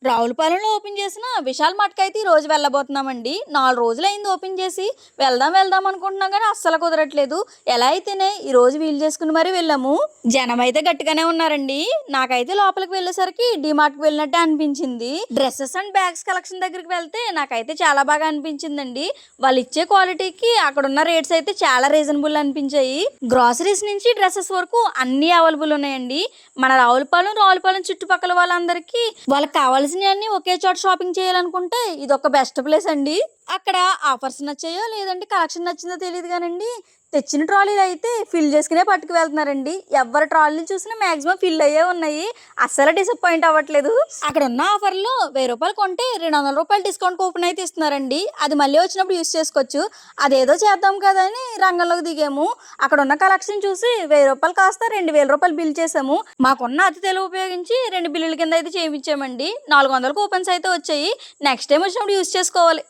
రావులపాలెంలో open చేసిన విశాల్ మట్కైతే ఈ రోజు వెళ్ళబోతున్నామండి. 4 రోజులైంది ఓపెన్ చేసి. వెళ్దాం అనుకుంటున్నాం గానీ అస్సలు కుదరట్లేదు. ఎలా అయితేనే ఈ రోజు వీలు చేసుకుని మరీ వెళ్ళాము. జనమైతే గట్టిగానే ఉన్నారండి. నాకైతే లోపలికి వెళ్ళేసరికి డీమార్ట్‌కి వెళ్ళినట్టే అనిపించింది. డ్రెసెస్ అండ్ బ్యాగ్స్ కలెక్షన్ దగ్గరికి వెళ్తే నాకైతే చాలా బాగా అనిపించిందండి. వాళ్ళు ఇచ్చే క్వాలిటీకి అక్కడున్న రేట్స్ అయితే చాలా రీజనబుల్ అనిపించాయి. గ్రాసరీస్ నుంచి డ్రెసెస్ వరకు అన్నీ అవైలబుల్ ఉన్నాయండి. మన రావులపాలెం చుట్టుపక్కల వాళ్ళందరికీ వాళ్ళకి కావాల్సినవన్నీ ఒకే చోట షాపింగ్ చేయాలనుకుంటే ఇదొక బెస్ట్ ప్లేస్ అండి. అక్కడ ఆఫర్స్ నచ్చాయో లేదంటే కలెక్షన్ నచ్చిందో తెలియదు కానండి, తెచ్చిన ట్రాలీలు అయితే ఫిల్ చేసుకునే పట్టుకు వెళ్తున్నారండి. ఎవరి ట్రాలీలు చూసినా మాక్సిమం ఫిల్ అయ్యే ఉన్నాయి. అస్సలు డిసప్పాయింట్ అవ్వట్లేదు. అక్కడ ఉన్న ఆఫర్లో ₹1000 కొంటే ₹200 డిస్కౌంట్ కూపన్ అయితే ఇస్తున్నారండి. అది మళ్ళీ వచ్చినప్పుడు యూస్ చేసుకోవచ్చు. అదేదో చేద్దాం కదా అని రంగంలోకి దిగాము. అక్కడ ఉన్న కలెక్షన్ చూసి ₹1000 కాస్త ₹2000 బిల్ చేసాము. మాకున్న అతి తెలివి ఉపయోగించి 2 బిల్లుల కింద అయితే చేయించామండి. 400 కూపన్స్ అయితే వచ్చాయి. నెక్స్ట్ టైం వచ్చినప్పుడు యూస్ చేసుకోవాలి.